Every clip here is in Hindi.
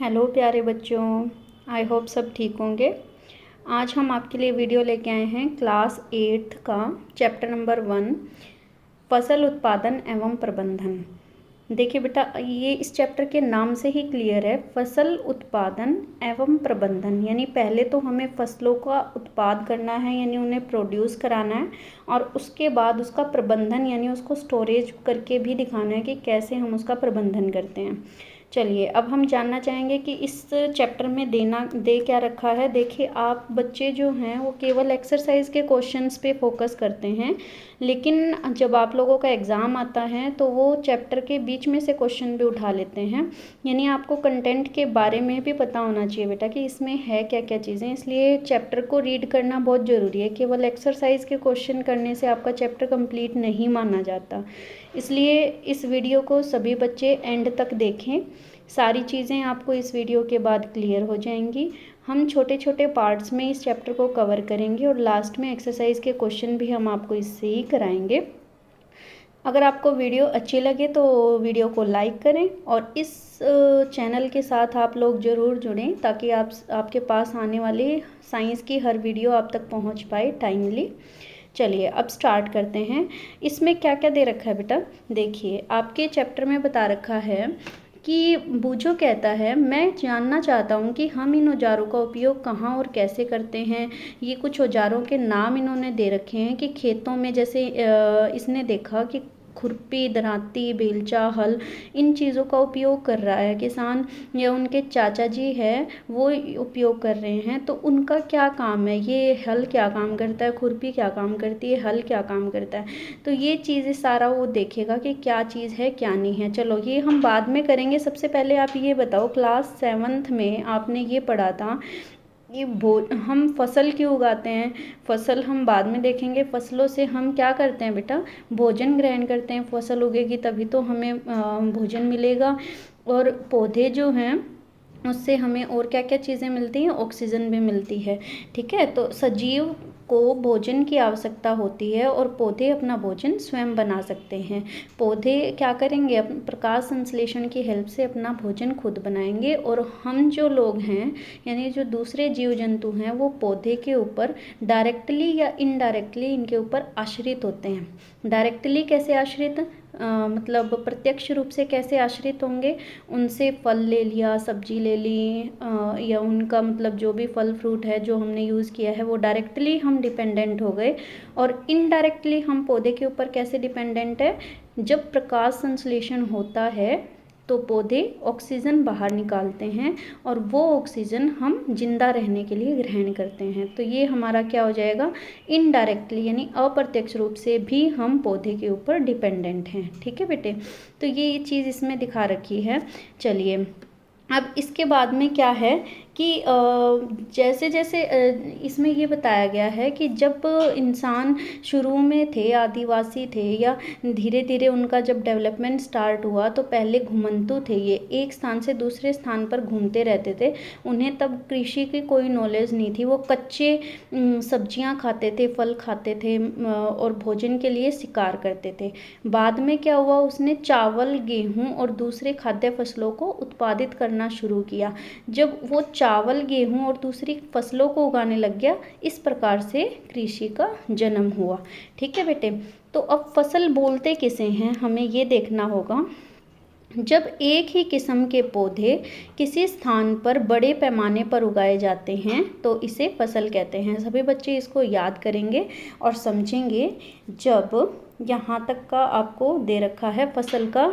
हेलो प्यारे बच्चों, आई होप सब ठीक होंगे। आज हम आपके लिए वीडियो लेके आए हैं क्लास 8 का चैप्टर नंबर 1 फसल उत्पादन एवं प्रबंधन। देखिए बेटा, ये इस चैप्टर के नाम से ही क्लियर है, फसल उत्पादन एवं प्रबंधन। यानी पहले तो हमें फसलों का उत्पाद करना है, यानी उन्हें प्रोड्यूस कराना है, और उसके बाद उसका प्रबंधन यानी उसको स्टोरेज करके भी दिखाना है कि कैसे हम उसका प्रबंधन करते हैं। चलिए, अब हम जानना चाहेंगे कि इस चैप्टर में दे क्या रखा है। देखिए, आप बच्चे जो हैं वो केवल एक्सरसाइज के क्वेश्चंस पे फोकस करते हैं, लेकिन जब आप लोगों का एग्ज़ाम आता है तो वो चैप्टर के बीच में से क्वेश्चन भी उठा लेते हैं। यानी आपको कंटेंट के बारे में भी पता होना चाहिए बेटा कि इसमें है क्या क्या चीज़ें। इसलिए चैप्टर को रीड करना बहुत ज़रूरी है। केवल एक्सरसाइज के क्वेश्चन करने से आपका चैप्टर कंप्लीट नहीं माना जाता। इसलिए इस वीडियो को सभी बच्चे एंड तक देखें। सारी चीज़ें आपको इस वीडियो के बाद क्लियर हो जाएंगी। हम छोटे छोटे पार्ट्स में इस चैप्टर को कवर करेंगे और लास्ट में एक्सरसाइज के क्वेश्चन भी हम आपको इससे ही कराएंगे। अगर आपको वीडियो अच्छी लगे तो वीडियो को लाइक करें और इस चैनल के साथ आप लोग ज़रूर जुड़ें, ताकि आपके पास आने वाली साइंस की हर वीडियो आप तक पहुंच पाए टाइमली। चलिए, अब स्टार्ट करते हैं। इसमें क्या क्या दे रखा है बेटा, देखिए आपके चैप्टर में बता रखा है कि बूझो कहता है, मैं जानना चाहता हूँ कि हम इन औजारों का उपयोग कहाँ और कैसे करते हैं। ये कुछ औजारों के नाम इन्होंने दे रखे हैं कि खेतों में, जैसे इसने देखा कि खुरपी, दरांती, बेलचा, हल, इन चीज़ों का उपयोग कर रहा है किसान, या उनके चाचा जी है वो उपयोग कर रहे हैं। तो उनका क्या काम है, ये हल क्या काम करता है, खुरपी क्या काम करती है, हल क्या काम करता है। तो ये चीज़ें सारा वो देखेगा कि क्या चीज़ है क्या नहीं है। चलो, ये हम बाद में करेंगे। सबसे पहले आप ये बताओ, क्लास 7th में आपने ये पढ़ा था ये हम फसल क्यों उगाते हैं। फसल हम बाद में देखेंगे। फसलों से हम क्या करते हैं बेटा, भोजन ग्रहण करते हैं। फसल उगेगी तभी तो हमें भोजन मिलेगा। और पौधे जो हैं उससे हमें और क्या क्या चीज़ें मिलती हैं, ऑक्सीजन भी मिलती है। ठीक है, तो सजीव को भोजन की आवश्यकता होती है और पौधे अपना भोजन स्वयं बना सकते हैं। पौधे क्या करेंगे, प्रकाश संश्लेषण की हेल्प से अपना भोजन खुद बनाएंगे। और हम जो लोग हैं, यानी जो दूसरे जीव जंतु हैं, वो पौधे के ऊपर डायरेक्टली या इनडायरेक्टली इनके ऊपर आश्रित होते हैं। डायरेक्टली कैसे आश्रित, मतलब प्रत्यक्ष रूप से कैसे आश्रित होंगे, उनसे फल ले लिया, सब्जी ले ली, या उनका मतलब जो भी फल फ्रूट है जो हमने यूज़ किया है वो डायरेक्टली हम डिपेंडेंट हो गए। और इनडायरेक्टली हम पौधे के ऊपर कैसे डिपेंडेंट है, जब प्रकाश संश्लेषण होता है तो पौधे ऑक्सीजन बाहर निकालते हैं और वो ऑक्सीजन हम जिंदा रहने के लिए ग्रहण करते हैं। तो ये हमारा क्या हो जाएगा, इनडायरेक्टली यानी अप्रत्यक्ष रूप से भी हम पौधे के ऊपर डिपेंडेंट हैं। ठीक है बेटे, तो ये चीज़ इसमें दिखा रखी है। चलिए, अब इसके बाद में क्या है कि जैसे जैसे इसमें ये बताया गया है कि जब इंसान शुरू में थे, आदिवासी थे, या धीरे धीरे उनका जब डेवलपमेंट स्टार्ट हुआ, तो पहले घुमंतु थे। ये एक स्थान से दूसरे स्थान पर घूमते रहते थे। उन्हें तब कृषि की कोई नॉलेज नहीं थी। वो कच्चे सब्जियां खाते थे, फल खाते थे, और भोजन के लिए शिकार करते थे। बाद में क्या हुआ, उसने चावल, गेहूं और दूसरे खाद्य फसलों को उत्पादित करना शुरू किया। जब वो चावल, गेहूं और दूसरी फसलों को उगाने लग गया, इस प्रकार से कृषि का जन्म हुआ। ठीक है बेटे, तो अब फसल बोलते किसे हैं, हमें ये देखना होगा। जब एक ही किस्म के पौधे किसी स्थान पर बड़े पैमाने पर उगाए जाते हैं तो इसे फसल कहते हैं। सभी बच्चे इसको याद करेंगे और समझेंगे। जब यहाँ तक का आपको दे रखा है फसल का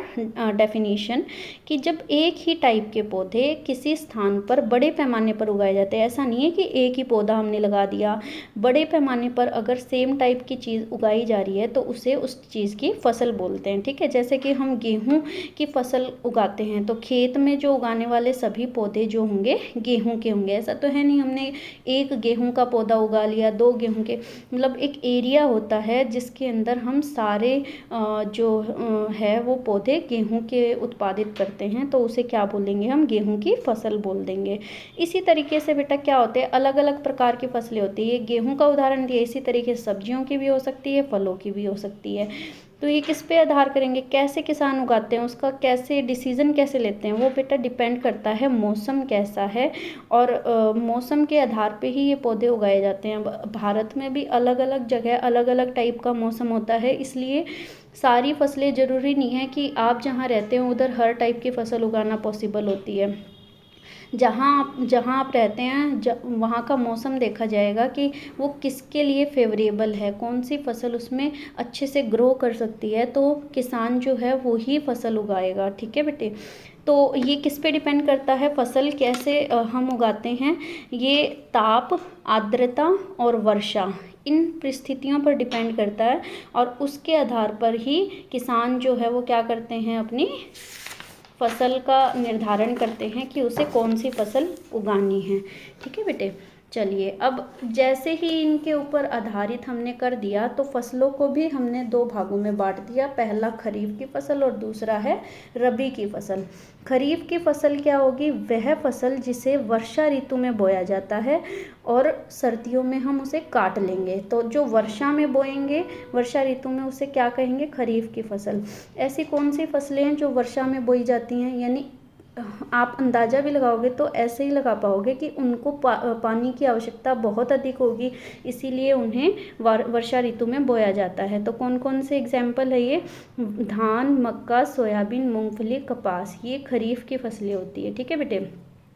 डेफिनेशन, कि जब एक ही टाइप के पौधे किसी स्थान पर बड़े पैमाने पर उगाए जाते हैं। ऐसा नहीं है कि एक ही पौधा हमने लगा दिया, बड़े पैमाने पर अगर सेम टाइप की चीज़ उगाई जा रही है तो उसे उस चीज़ की फसल बोलते हैं। ठीक है, जैसे कि हम गेहूँ की फसल उगाते हैं तो खेत में जो उगाने वाले सभी पौधे जो होंगे गेहूं के होंगे। ऐसा तो है नहीं हमने एक गेहूं का पौधा उगा लिया, दो गेहूं के, मतलब एक एरिया होता है जिसके अंदर हम सारे जो है वो पौधे गेहूं के उत्पादित करते हैं, तो उसे क्या बोलेंगे, हम गेहूं की फसल बोल देंगे। इसी तरीके से बेटा क्या होते हैं, अलग अलग प्रकार की फसलें होती है। गेहूं का उदाहरण दिया, इसी तरीके से सब्जियों की भी हो सकती है, फलों की भी हो सकती है। तो ये किस पे आधार करेंगे, कैसे किसान उगाते हैं, उसका कैसे डिसीजन कैसे लेते हैं, वो बेटा डिपेंड करता है मौसम कैसा है। और मौसम के आधार पे ही ये पौधे उगाए जाते हैं। भारत में भी अलग अलग जगह अलग अलग टाइप का मौसम होता है, इसलिए सारी फसलें ज़रूरी नहीं है कि आप जहाँ रहते हो उधर हर टाइप की फसल उगाना पॉसिबल होती है। जहाँ आप रहते हैं वहाँ का मौसम देखा जाएगा कि वो किसके लिए फेवरेबल है, कौन सी फसल उसमें अच्छे से ग्रो कर सकती है, तो किसान जो है वो ही फसल उगाएगा। ठीक है बेटे, तो ये किस पे डिपेंड करता है, फसल कैसे हम उगाते हैं, ये ताप, आर्द्रता और वर्षा, इन परिस्थितियों पर डिपेंड करता है। और उसके आधार पर ही किसान जो है वो क्या करते हैं, अपनी फसल का निर्धारण करते हैं कि उसे कौन सी फसल उगानी है। ठीक है बेटे, चलिए अब जैसे ही इनके ऊपर आधारित हमने कर दिया तो फसलों को भी हमने दो भागों में बांट दिया। पहला खरीफ की फसल और दूसरा है रबी की फसल। खरीफ की फसल क्या होगी, वह फसल जिसे वर्षा ऋतु में बोया जाता है और सर्दियों में हम उसे काट लेंगे। तो जो वर्षा में बोएंगे, वर्षा ऋतु में, उसे क्या कहेंगे, खरीफ की फसल। ऐसी कौन सी फसलें हैं जो वर्षा में बोई जाती हैं, यानी आप अंदाज़ा भी लगाओगे तो ऐसे ही लगा पाओगे कि उनको पानी की आवश्यकता बहुत अधिक होगी, इसीलिए उन्हें वर्षा ऋतु में बोया जाता है। तो कौन कौन से एग्जाम्पल है ये, धान, मक्का, सोयाबीन, मूंगफली, कपास, ये खरीफ की फसलें होती है। ठीक है बेटे,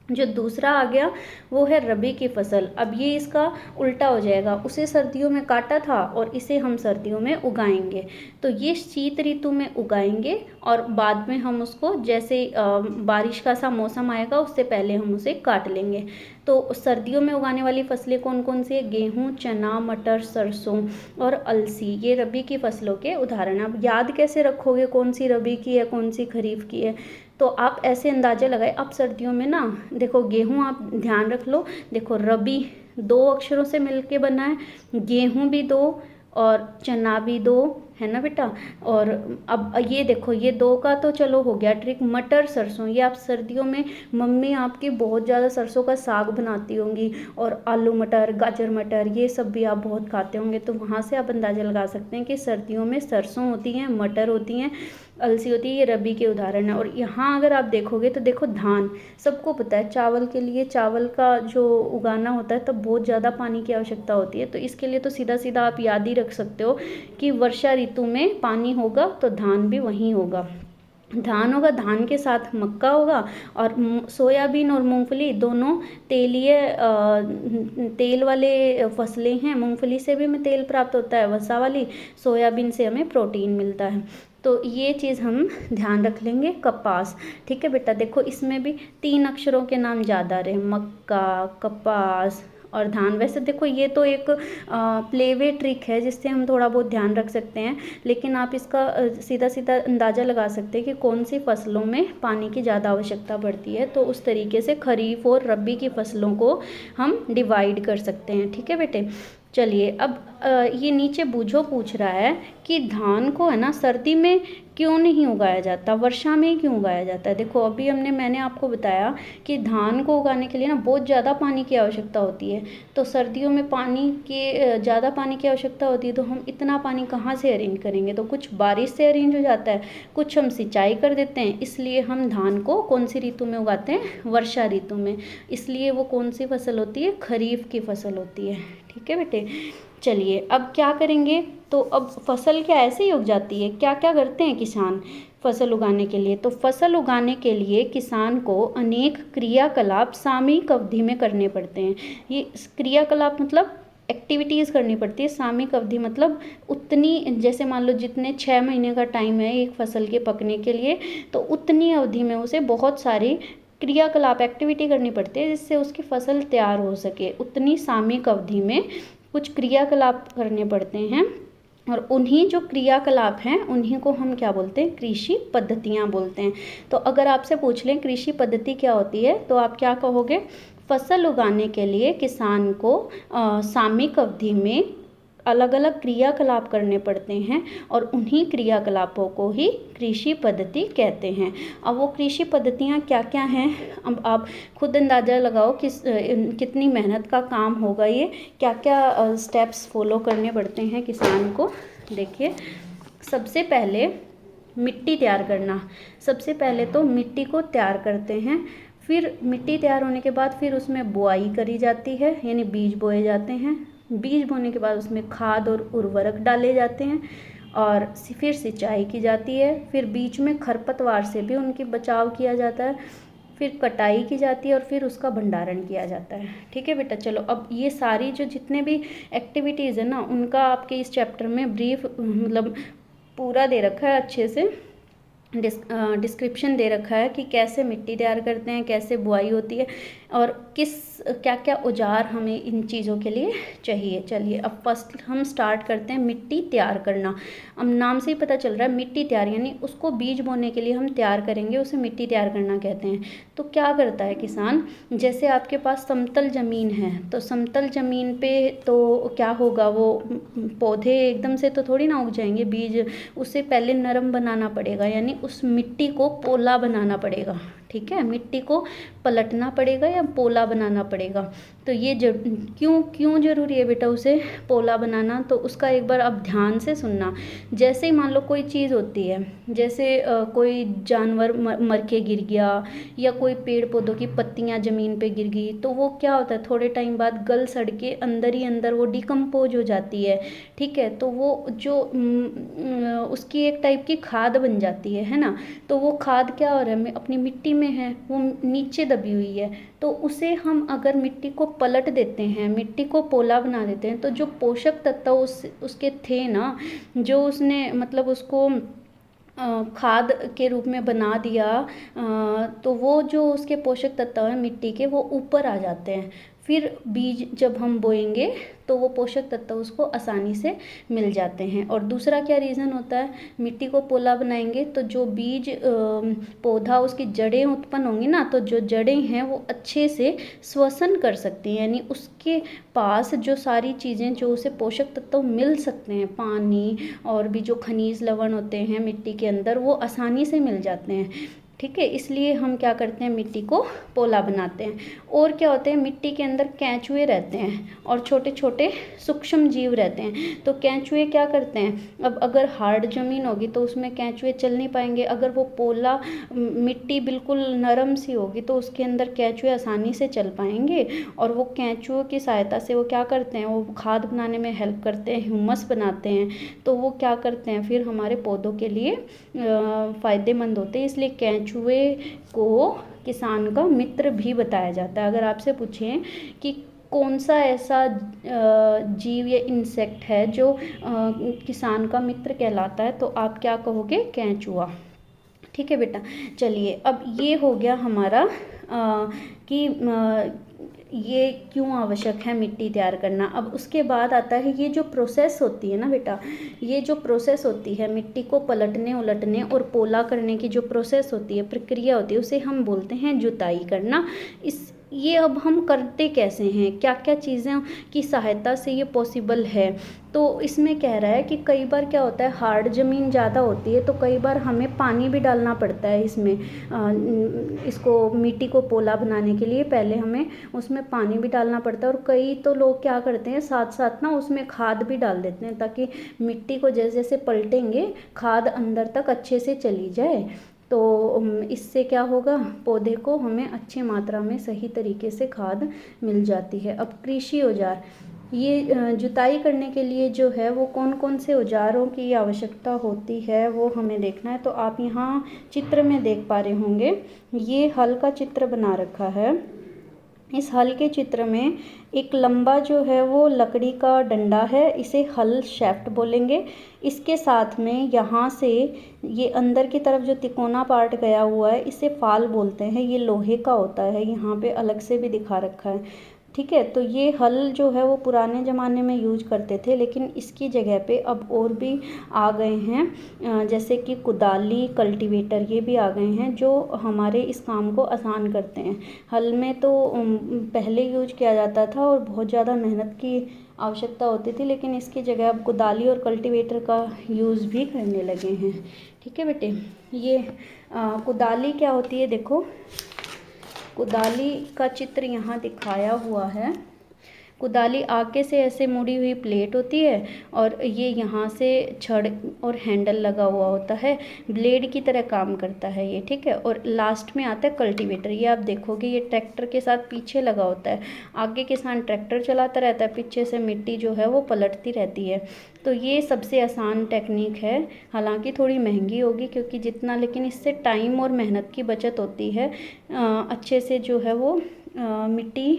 जो दूसरा आ गया वो है रबी की फसल। अब ये इसका उल्टा हो जाएगा, उसे सर्दियों में काटा था और इसे हम सर्दियों में उगाएंगे। तो ये शीत ऋतु में उगाएंगे और बाद में हम उसको जैसे बारिश का सा मौसम आएगा उससे पहले हम उसे काट लेंगे। तो सर्दियों में उगाने वाली फसलें कौन कौन सी है, गेहूँ, चना, मटर, सरसों और अलसी, ये रबी की फसलों के उदाहरण। अब याद कैसे रखोगे कौन सी रबी की है कौन सी खरीफ की है, तो आप ऐसे अंदाज़ा लगाए। अब सर्दियों में ना देखो, गेहूँ आप ध्यान रख लो, देखो रबी दो अक्षरों से मिलके बना है, गेहूँ भी दो और चना भी दो, है ना बेटा। और अब ये देखो, ये दो का तो चलो हो गया ट्रिक। मटर, सरसों, ये आप सर्दियों में मम्मी आपकी बहुत ज़्यादा सरसों का साग बनाती होंगी, और आलू मटर, गाजर मटर, ये सब भी आप बहुत खाते होंगे। तो वहाँ से आप अंदाज़ा लगा सकते हैं कि सर्दियों में सरसों होती हैं, मटर होती हैं, अलसी होती है, ये रबी के उदाहरण है। और यहाँ अगर आप देखोगे तो देखो धान, सबको पता है चावल के लिए, चावल का जो उगाना होता है तब बहुत ज़्यादा पानी की आवश्यकता होती है। तो इसके लिए तो सीधा सीधा आप याद ही रख सकते हो कि वर्षा ऋतु में पानी होगा तो धान भी वहीं होगा। धान होगा, धान के साथ मक्का होगा, और सोयाबीन और मूंगफली दोनों तेलीय तेल वाले फसलें हैं। मूंगफली से भी हमें तेल प्राप्त होता है वसा वाली, सोयाबीन से हमें प्रोटीन मिलता है। तो ये चीज़ हम ध्यान रख लेंगे। कपास, ठीक है बेटा, देखो इसमें भी 3 अक्षरों के नाम ज़्यादा रहे, मक्का, कपास और धान। वैसे देखो ये तो एक प्लेवे ट्रिक है जिससे हम थोड़ा बहुत ध्यान रख सकते हैं, लेकिन आप इसका सीधा सीधा अंदाज़ा लगा सकते हैं कि कौन सी फसलों में पानी की ज़्यादा आवश्यकता पड़ती है। तो उस तरीके से खरीफ और रबी की फसलों को हम डिवाइड कर सकते हैं। ठीक है बेटे, चलिए अब ये नीचे बूझो पूछ रहा है कि धान को है ना सर्दी में क्यों नहीं उगाया जाता, वर्षा में ही क्यों उगाया जाता है। देखो अभी मैंने आपको बताया कि धान को उगाने के लिए ना बहुत ज़्यादा पानी की आवश्यकता होती है। तो सर्दियों में ज़्यादा पानी की आवश्यकता होती है, तो हम इतना पानी कहाँ से अरेंज करेंगे। तो कुछ बारिश से अरेंज हो जाता है, कुछ हम सिंचाई कर देते हैं। इसलिए हम धान को कौन सी ऋतु में उगाते हैं, वर्षा ऋतु में। इसलिए वो कौन सी फसल होती है, खरीफ की फसल होती है। ठीक है बेटे, चलिए अब क्या करेंगे, तो अब फसल क्या ऐसे ही उग जाती है, क्या क्या करते हैं किसान फसल उगाने के लिए। तो फसल उगाने के लिए किसान को अनेक क्रियाकलाप सामयिक अवधि में करने पड़ते हैं। ये क्रियाकलाप मतलब एक्टिविटीज़ करनी पड़ती है। सामयिक अवधि मतलब उतनी, जैसे मान लो जितने 6 महीने का टाइम है एक फसल के पकने के लिए, तो उतनी अवधि में उसे बहुत सारी क्रियाकलाप एक्टिविटी करनी पड़ती है जिससे उसकी फसल तैयार हो सके। उतनी सामयिक अवधि में कुछ क्रियाकलाप करने पड़ते हैं, और उन्हीं जो क्रियाकलाप हैं उन्हीं को हम क्या बोलते हैं, कृषि पद्धतियाँ बोलते हैं। तो अगर आपसे पूछ लें कृषि पद्धति क्या होती है, तो आप क्या कहोगे, फसल उगाने के लिए किसान को सामयिक अवधि में अलग अलग क्रियाकलाप करने पड़ते हैं, और उन्हीं क्रियाकलापों को ही कृषि पद्धति कहते हैं। अब वो कृषि पद्धतियाँ क्या क्या हैं, अब आप खुद अंदाज़ा लगाओ कि कितनी मेहनत का काम होगा ये, क्या क्या स्टेप्स फॉलो करने पड़ते हैं किसान को। देखिए सबसे पहले मिट्टी तैयार करना। सबसे पहले तो मिट्टी को तैयार करते हैं, फिर मिट्टी तैयार होने के बाद फिर उसमें बुआई करी जाती है, यानी बीज बोए जाते हैं। बीज बोने के बाद उसमें खाद और उर्वरक डाले जाते हैं और फिर सिंचाई की जाती है। फिर बीच में खरपतवार से भी उनकी बचाव किया जाता है, फिर कटाई की जाती है और फिर उसका भंडारण किया जाता है। ठीक है बेटा, चलो अब ये सारी जो जितने भी एक्टिविटीज़ है ना, उनका आपके इस चैप्टर में ब्रीफ मतलब पूरा दे रखा है, अच्छे से डिस्क्रिप्शन दे रखा है कि कैसे मिट्टी तैयार करते हैं, कैसे बुआई होती है और किस क्या क्या औजार हमें इन चीज़ों के लिए चाहिए। चलिए अब फर्स्ट हम स्टार्ट करते हैं मिट्टी तैयार करना। अब नाम से ही पता चल रहा है मिट्टी तैयार, यानी उसको बीज बोने के लिए हम तैयार करेंगे, उसे मिट्टी तैयार करना कहते हैं। तो क्या करता है किसान, जैसे आपके पास समतल ज़मीन है तो समतल ज़मीन पे तो क्या होगा, वो पौधे एकदम से तो थोड़ी ना उग जाएंगे, बीज उसे पहले नरम बनाना पड़ेगा, यानी उस मिट्टी को पोला बनाना पड़ेगा। ठीक है, मिट्टी को पलटना पड़ेगा या पोला बनाना पड़ेगा। तो ये क्यों ज़रूरी है बेटा उसे पोला बनाना, तो उसका एक बार आप ध्यान से सुनना। जैसे ही मान लो कोई चीज़ होती है, जैसे कोई जानवर मर के गिर गया या कोई पेड़ पौधों की पत्तियां ज़मीन पे गिर गई, तो वो क्या होता है, थोड़े टाइम बाद गल सड़ के अंदर ही अंदर वो डिकम्पोज हो जाती है। ठीक है, तो वो जो उसकी एक टाइप की खाद बन जाती है ना। तो वो खाद क्या हो रहा है, अपनी मिट्टी में है, वो नीचे दबी हुई है। तो उसे हम अगर मिट्टी को पलट देते हैं, मिट्टी को पोला बना देते हैं, तो जो पोषक तत्व उसके थे ना, जो उसने मतलब उसको खाद के रूप में बना दिया, तो वो जो उसके पोषक तत्व हैं मिट्टी के, वो ऊपर आ जाते हैं। फिर बीज जब हम बोएंगे तो वो पोषक तत्व उसको आसानी से मिल जाते हैं। और दूसरा क्या रीज़न होता है, मिट्टी को पोला बनाएंगे तो जो बीज पौधा उसकी जड़ें उत्पन्न होंगी ना, तो जो जड़ें हैं वो अच्छे से श्वसन कर सकती हैं, यानी उसके पास जो सारी चीज़ें जो उसे पोषक तत्व मिल सकते हैं, पानी और भी जो खनिज लवण होते हैं मिट्टी के अंदर, वो आसानी से मिल जाते हैं। ठीक है, इसलिए हम क्या करते हैं, मिट्टी को पोला बनाते हैं। और क्या होते हैं, मिट्टी के अंदर केंचुए रहते हैं और छोटे छोटे सूक्ष्म जीव रहते हैं। तो केंचुए क्या करते हैं, अब अगर हार्ड ज़मीन होगी तो उसमें केंचुए चल नहीं पाएंगे, अगर वो पोला मिट्टी बिल्कुल नरम सी होगी तो उसके अंदर केंचुए आसानी से चल पाएंगे। और वो केंचुओं की सहायता से वो क्या करते हैं, वो खाद बनाने में हेल्प करते हैं, ह्यूमस बनाते हैं। तो वो क्या करते हैं, फिर हमारे पौधों के लिए फ़ायदेमंद होते हैं। इसलिए केंचुए को किसान का मित्र भी बताया जाता है। अगर आपसे पूछें कि कौन सा ऐसा जीव या इंसेक्ट है जो किसान का मित्र कहलाता है, तो आप क्या कहोगे, केंचुआ। ठीक है बेटा, चलिए अब ये हो गया हमारा कि ये क्यों आवश्यक है मिट्टी तैयार करना। अब उसके बाद आता है ये जो प्रोसेस होती है ना बेटा, ये जो प्रोसेस होती है मिट्टी को पलटने उलटने और पोला करने की जो प्रोसेस होती है, प्रक्रिया होती है, उसे हम बोलते हैं जुताई करना। ये अब हम करते कैसे हैं, क्या क्या चीज़ें की सहायता से ये पॉसिबल है। तो इसमें कह रहा है कि कई बार क्या होता है, हार्ड ज़मीन ज़्यादा होती है तो कई बार हमें पानी भी डालना पड़ता है इसमें, इसको मिट्टी को पोला बनाने के लिए पहले हमें उसमें पानी भी डालना पड़ता है। और कई तो लोग क्या करते हैं, साथ साथ ना उसमें खाद भी डाल देते हैं, ताकि मिट्टी को जैसे जैसे पलटेंगे खाद अंदर तक अच्छे से चली जाए। तो इससे क्या होगा, पौधे को हमें अच्छी मात्रा में सही तरीके से खाद मिल जाती है। अब कृषि औजार, ये जुताई करने के लिए जो है वो कौन कौन से औजारों की आवश्यकता होती है वो हमें देखना है। तो आप यहाँ चित्र में देख पा रहे होंगे, ये हल का चित्र बना रखा है। इस हल के चित्र में एक लंबा जो है वो लकड़ी का डंडा है, इसे हल शैफ्ट बोलेंगे। इसके साथ में यहाँ से ये अंदर की तरफ जो तिकोना पार्ट गया हुआ है, इसे फाल बोलते हैं। ये लोहे का होता है, यहाँ पे अलग से भी दिखा रखा है। ठीक है, तो ये हल जो है वो पुराने ज़माने में यूज करते थे, लेकिन इसकी जगह पे अब और भी आ गए हैं, जैसे कि कुदाली, कल्टीवेटर, ये भी आ गए हैं जो हमारे इस काम को आसान करते हैं। हल में तो पहले यूज किया जाता था और बहुत ज़्यादा मेहनत की आवश्यकता होती थी, लेकिन इसकी जगह अब कुदाली और कल्टीवेटर का यूज़ भी करने लगे हैं। ठीक है बेटे, ये कुदाली क्या होती है, देखो कुदाली का चित्र यहाँ दिखाया हुआ है। कुदाली आगे से ऐसे मुड़ी हुई प्लेट होती है और ये यहाँ से छड़ और हैंडल लगा हुआ होता है, ब्लेड की तरह काम करता है ये, ठीक है। और लास्ट में आता है कल्टीवेटर। ये आप देखोगे ये ट्रैक्टर के साथ पीछे लगा होता है। आगे किसान ट्रैक्टर चलाता रहता है, पीछे से मिट्टी जो है वो पलटती रहती है। तो ये सबसे आसान टेक्निक है, हालांकि थोड़ी महंगी होगी क्योंकि जितना, लेकिन इससे टाइम और मेहनत की बचत होती है। अच्छे से जो है वो मिट्टी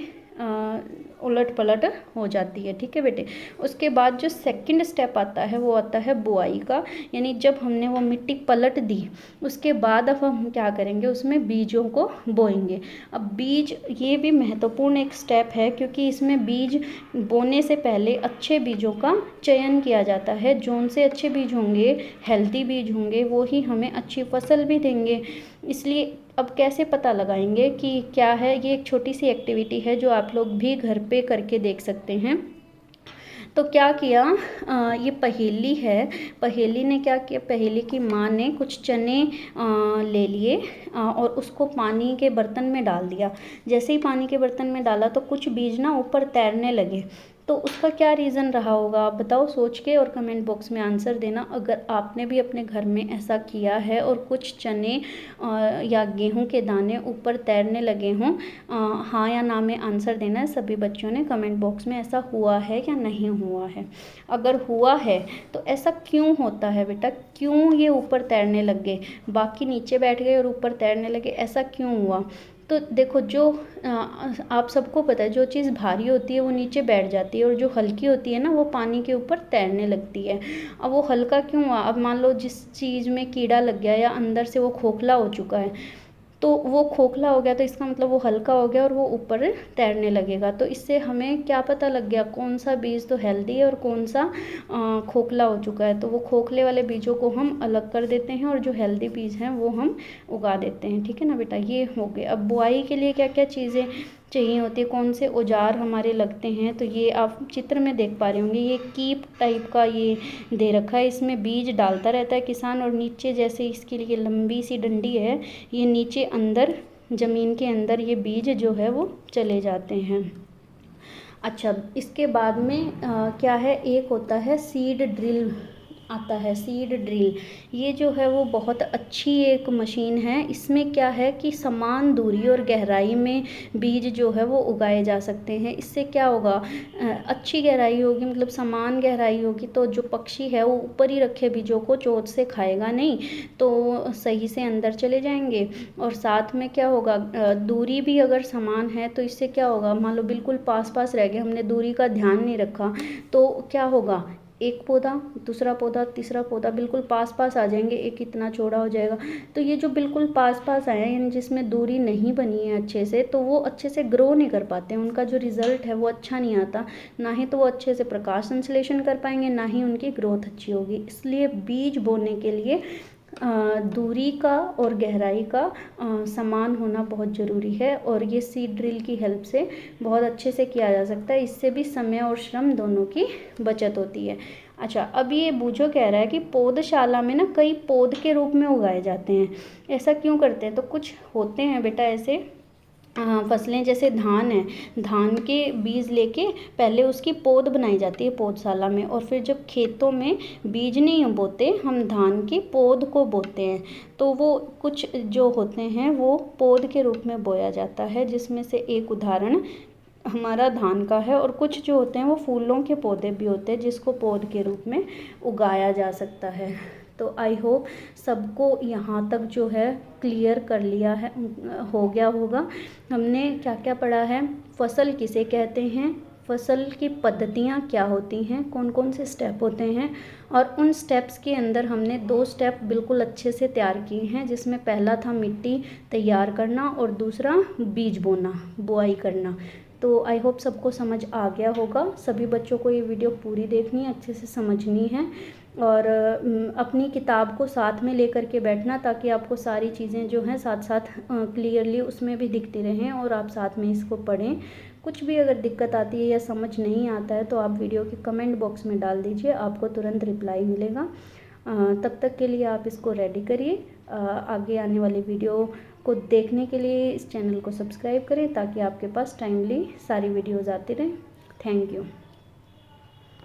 उलट पलट हो जाती है, ठीक है बेटे। उसके बाद जो सेकंड स्टेप आता है वो आता है बुआई का, यानी जब हमने वो मिट्टी पलट दी उसके बाद अब हम क्या करेंगे, उसमें बीजों को बोएंगे। अब बीज, ये भी महत्वपूर्ण एक स्टेप है क्योंकि इसमें बीज बोने से पहले अच्छे बीजों का चयन किया जाता है। जौन से अच्छे बीज होंगे, हेल्दी बीज होंगे, वो ही हमें अच्छी फसल भी देंगे। इसलिए अब कैसे पता लगाएंगे कि क्या है, ये एक छोटी सी एक्टिविटी है जो आप लोग भी घर पे करके देख सकते हैं। तो क्या किया, ये पहेली है। पहेली ने क्या किया, पहेली की माँ ने कुछ चने ले लिए और उसको पानी के बर्तन में डाल दिया। जैसे ही पानी के बर्तन में डाला तो कुछ बीज ना ऊपर तैरने लगे। तो उसका क्या रीज़न रहा होगा, आप बताओ सोच के और कमेंट बॉक्स में आंसर देना। अगर आपने भी अपने घर में ऐसा किया है और कुछ चने या गेहूं के दाने ऊपर तैरने लगे हों, हाँ या ना में आंसर देना है सभी बच्चों ने कमेंट बॉक्स में। ऐसा हुआ है या नहीं हुआ है? अगर हुआ है तो ऐसा क्यों होता है बेटा, क्यों ये ऊपर तैरने लग गए, बाकी नीचे बैठ गए और ऊपर तैरने लगे, ऐसा क्यों हुआ? तो देखो, जो आप सबको पता है, जो चीज़ भारी होती है वो नीचे बैठ जाती है और जो हल्की होती है ना वो पानी के ऊपर तैरने लगती है। अब वो हल्का क्यों हुआ, अब मान लो जिस चीज़ में कीड़ा लग गया या अंदर से वो खोखला हो चुका है, तो वो खोखला हो गया तो इसका मतलब वो हल्का हो गया और वो ऊपर तैरने लगेगा। तो इससे हमें क्या पता लग गया कौन सा बीज तो हेल्दी है और कौन सा खोखला हो चुका है। तो वो खोखले वाले बीजों को हम अलग कर देते हैं और जो हेल्दी बीज हैं वो हम उगा देते हैं, ठीक है ना बेटा। ये हो गए। अब बुआई के लिए क्या क्या चीज़ें चाहिए होती है, कौन से औजार हमारे लगते हैं, तो ये आप चित्र में देख पा रहे होंगे। ये कीप टाइप का ये दे रखा है, इसमें बीज डालता रहता है किसान और नीचे जैसे इसके लिए लंबी सी डंडी है, ये नीचे अंदर ज़मीन के अंदर ये बीज जो है वो चले जाते हैं। अच्छा, इसके बाद में क्या है, एक होता है सीड ड्रिल आता है, सीड ड्रिल। ये जो है वो बहुत अच्छी एक मशीन है। इसमें क्या है कि समान दूरी और गहराई में बीज जो है वो उगाए जा सकते हैं। इससे क्या होगा, अच्छी गहराई होगी, मतलब समान गहराई होगी तो जो पक्षी है वो ऊपर ही रखे बीजों को चोट से खाएगा नहीं, तो सही से अंदर चले जाएंगे। और साथ में क्या होगा, दूरी भी अगर समान है तो इससे क्या होगा, मान लो बिल्कुल पास पास रह गए, हमने दूरी का ध्यान नहीं रखा, तो क्या होगा, एक पौधा, दूसरा पौधा, तीसरा पौधा बिल्कुल पास पास आ जाएंगे, एक इतना चौड़ा हो जाएगा। तो ये जो बिल्कुल पास पास आए हैं, यानी जिसमें दूरी नहीं बनी है अच्छे से, तो वो अच्छे से ग्रो नहीं कर पाते हैं, उनका जो रिजल्ट है वो अच्छा नहीं आता। ना ही तो वो अच्छे से प्रकाश संश्लेषण कर पाएंगे, ना ही उनकी ग्रोथ अच्छी होगी। इसलिए बीज बोने के लिए दूरी का और गहराई का समान होना बहुत ज़रूरी है और ये सीड ड्रिल की हेल्प से बहुत अच्छे से किया जा सकता है। इससे भी समय और श्रम दोनों की बचत होती है। अच्छा, अब ये बूझो कह रहा है कि पौधशाला में ना कई पौध के रूप में उगाए जाते हैं, ऐसा क्यों करते हैं? तो कुछ होते हैं बेटा ऐसे फसलें, जैसे धान है, धान के बीज लेके पहले उसकी पौध बनाई जाती है पौधशाला में, और फिर जब खेतों में बीज नहीं बोते, हम धान की पौध को बोते हैं, तो वो कुछ जो होते हैं वो पौध के रूप में बोया जाता है, जिसमें से एक उदाहरण हमारा धान का है। और कुछ जो होते हैं वो फूलों के पौधे भी होते हैं जिसको पौध के रूप में उगाया जा सकता है। तो आई होप सबको यहाँ तक जो है क्लियर कर लिया है, हो गया होगा। हमने क्या क्या पढ़ा है, फसल किसे कहते हैं, फसल की पद्धतियाँ क्या होती हैं, कौन कौन से स्टेप होते हैं, और उन स्टेप्स के अंदर हमने 2 स्टेप बिल्कुल अच्छे से तैयार किए हैं, जिसमें पहला था मिट्टी तैयार करना और दूसरा बीज बोना, बुआई करना। तो आई होप सबको समझ आ गया होगा। सभी बच्चों को ये वीडियो पूरी देखनी है, अच्छे से समझनी है और अपनी किताब को साथ में लेकर के बैठना, ताकि आपको सारी चीज़ें जो हैं साथ साथ क्लियरली उसमें भी दिखती रहें और आप साथ में इसको पढ़ें। कुछ भी अगर दिक्कत आती है या समझ नहीं आता है तो आप वीडियो के कमेंट बॉक्स में डाल दीजिए, आपको तुरंत रिप्लाई मिलेगा। तब तक के लिए आप इसको रेडी करिए। आगे आने वाली वीडियो को देखने के लिए इस चैनल को सब्सक्राइब करें ताकि आपके पास टाइमली सारी वीडियोज़ आती रहें। Thank you.